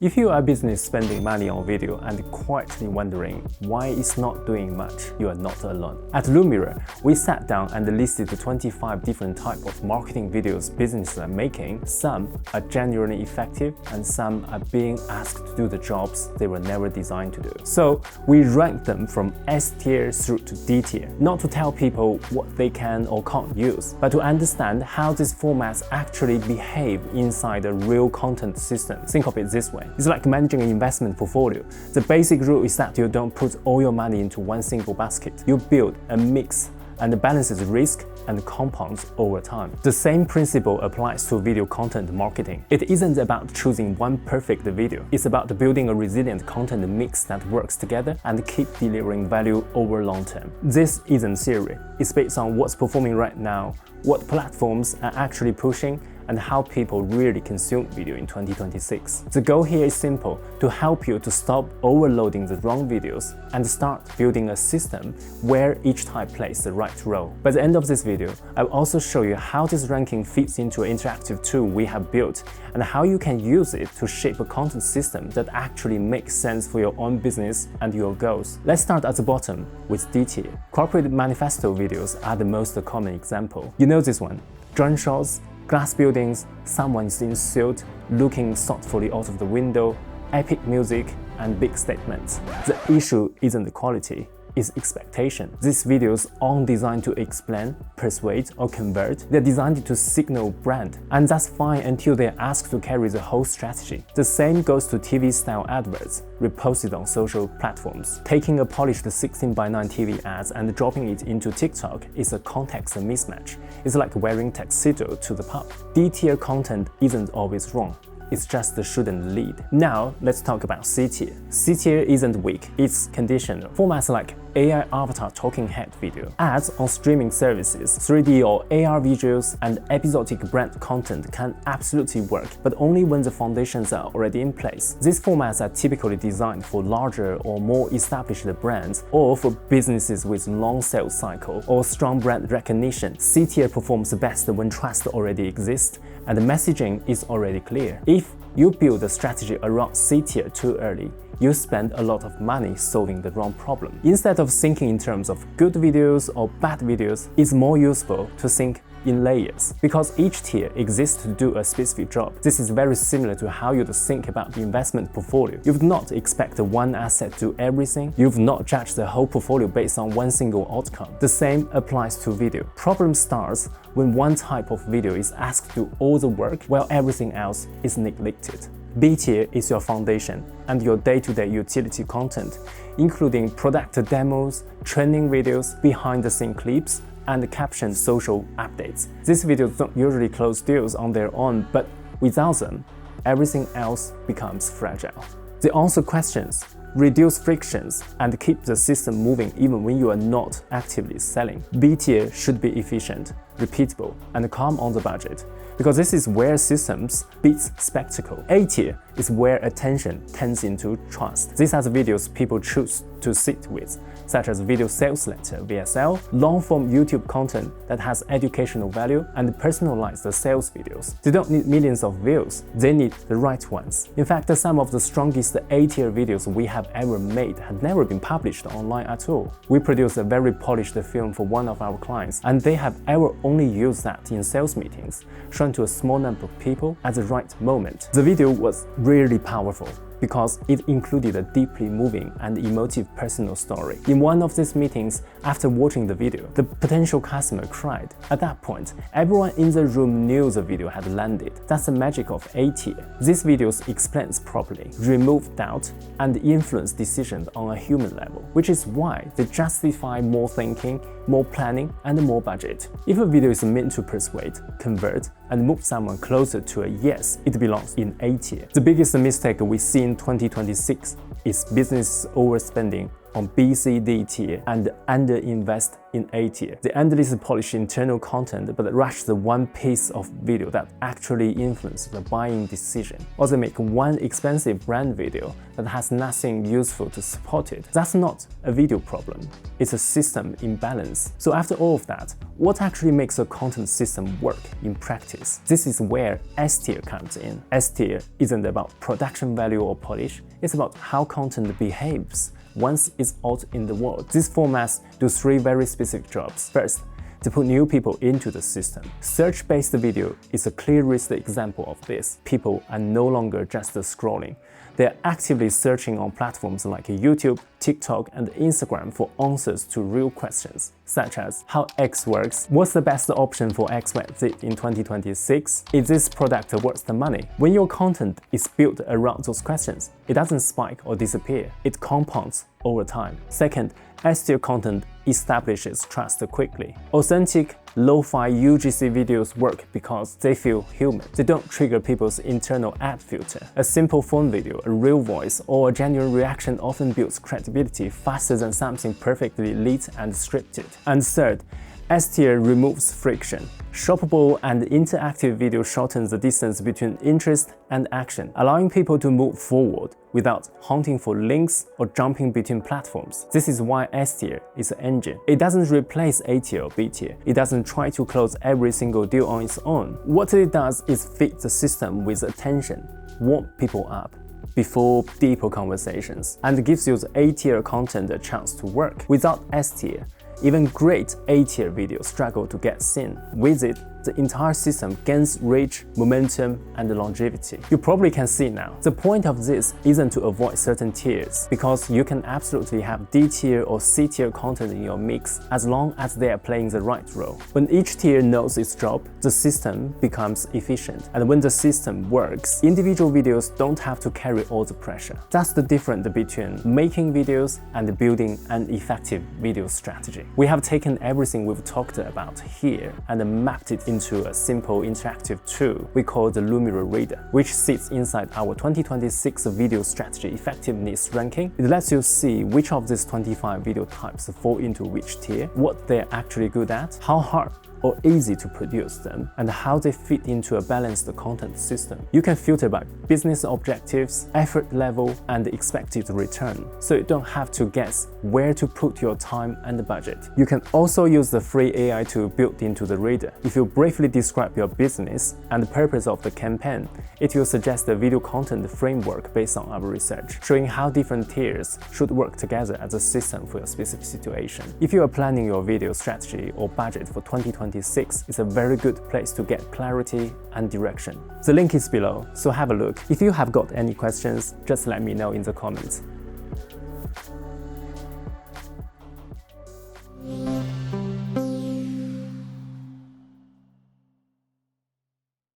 If you are a business spending money on video and quietly wondering why it's not doing much, you are not alone. At Lumira, we sat down and listed the 25 different types of marketing videos businesses are making. Some are genuinely effective and some are being asked to do the jobs they were never designed to do. So we ranked them from S tier through to D tier, not to tell people what they can or can't use, but to understand how these formats actually behave inside a real content system. Think of it this way. It's like managing an investment portfolio. The basic rule is that you don't put all your money into one single basket. You build a mix and balances risk and compounds over time. The same principle applies to video content marketing. It isn't about choosing one perfect video. It's about building a resilient content mix that works together and keep delivering value over long term. This isn't theory. It's based on what's performing right now, what platforms are actually pushing, and how people really consume video in 2026. The goal here is simple: to help you to stop overloading the wrong videos and start building a system where each type plays the right role. By the end of this video, I'll also show you how this ranking fits into an interactive tool we have built and how you can use it to shape a content system that actually makes sense for your own business and your goals. Let's start at the bottom with D tier. Corporate manifesto videos are the most common example. You know this one: drone shots, glass buildings, someone in suit looking thoughtfully out of the window, epic music, and big statements. The issue isn't the quality, it's expectation. These videos aren't designed to explain, persuade, or convert. They're designed to signal brand, and that's fine until they're asked to carry the whole strategy. The same goes to TV-style adverts reposted on social platforms. Taking a polished 16:9 TV ads and dropping it into TikTok is a context mismatch. It's like wearing tuxedo to the pub. D-tier content isn't always wrong. It's just the shouldn't lead. Now, let's talk about C tier. C tier isn't weak, it's conditional. Formats like AI avatar talking head video, ads on streaming services, 3D or AR visuals, and episodic brand content can absolutely work, but only when the foundations are already in place. These formats are typically designed for larger or more established brands, or for businesses with long sales cycle or strong brand recognition. C tier performs best when trust already exists and the messaging is already clear. If you build a strategy around C tier too early, you spend a lot of money solving the wrong problem. Instead of thinking in terms of good videos or bad videos, it's more useful to think in layers, because each tier exists to do a specific job. This is very similar to how you'd think about the investment portfolio. You'd not expect one asset to do everything. You've not judged the whole portfolio based on one single outcome. The same applies to video. Problem starts when one type of video is asked to do all the work while everything else is neglected. B tier is your foundation and your day-to-day utility content, including product demos, training videos, behind-the-scenes clips, and captioned social updates. These videos don't usually close deals on their own, but without them, everything else becomes fragile. They answer questions, reduce frictions, and keep the system moving even when you are not actively selling. B tier should be efficient, repeatable, and calm on the budget, because this is where systems beats spectacle. A tier is where attention turns into trust. These are the videos people choose to sit with, such as video sales letter (VSL), long-form YouTube content that has educational value, and personalized sales videos. They don't need millions of views, they need the right ones. In fact, some of the strongest A-tier videos we have ever made had never been published online at all. We produced a very polished film for one of our clients, and they have ever only used that in sales meetings, shown to a small number of people at the right moment. The video was really powerful because it included a deeply moving and emotive personal story. In one of these meetings, after watching the video, the potential customer cried. At that point, everyone in the room knew the video had landed. That's the magic of A tier. These videos explains properly, remove doubt, and influence decisions on a human level, which is why they justify more thinking, more planning, and more budget. If a video is meant to persuade, convert, and move someone closer to a yes, it belongs in A tier. The biggest mistake we see in 2026 is business overspending on B, C, D tier and underinvest in A tier. They endlessly polish internal content but rush the one piece of video that actually influences the buying decision. Or they make one expensive brand video that has nothing useful to support it. That's not a video problem, it's a system imbalance. So after all of that, what actually makes a content system work in practice? This is where S tier comes in. S tier isn't about production value or polish, it's about how content behaves once it's out in the world. These formats do three very specific jobs. First, to put new people into the system. Search-based video is a clearest example of this. People are no longer just scrolling. They're actively searching on platforms like YouTube, TikTok, and Instagram for answers to real questions, such as how X works, what's the best option for X, Y, Z in 2026, is this product worth the money? When your content is built around those questions, it doesn't spike or disappear, it compounds over time. Second, S-tier content establishes trust quickly. Authentic, lo-fi UGC videos work because they feel human. They don't trigger people's internal ad filter. A simple phone video, a real voice, or a genuine reaction often builds credibility faster than something perfectly lit and scripted. And third, S-tier removes friction. Shoppable and interactive video shortens the distance between interest and action, allowing people to move forward without hunting for links or jumping between platforms. This is why S-tier is an engine. It doesn't replace A tier or B tier. It doesn't try to close every single deal on its own. What it does is feed the system with attention, warm people up before deeper conversations, and gives you the A-tier content a chance to work. Without S-tier, even great A-tier videos struggle to get seen. With it, the entire system gains reach, momentum, and longevity. You probably can see now. The point of this isn't to avoid certain tiers, because you can absolutely have D tier or C tier content in your mix as long as they are playing the right role. When each tier knows its job, the system becomes efficient. And when the system works, individual videos don't have to carry all the pressure. That's the difference between making videos and building an effective video strategy. We have taken everything we've talked about here and mapped it into a simple interactive tool we call the Lumira Reader, which sits inside our 2026 video strategy effectiveness ranking. It lets you see which of these 25 video types fall into which tier, what they're actually good at, how hard or easy to produce them, and how they fit into a balanced content system. You can filter by business objectives, effort level, and expected return, so you don't have to guess where to put your time and budget. You can also use the free AI tool built into the reader. If you briefly describe your business and the purpose of the campaign, it will suggest a video content framework based on our research, showing how different tiers should work together as a system for your specific situation. If you are planning your video strategy or budget for 2026, it's a very good place to get clarity and direction. The link is below, so have a look. If you have got any questions, just let me know in the comments.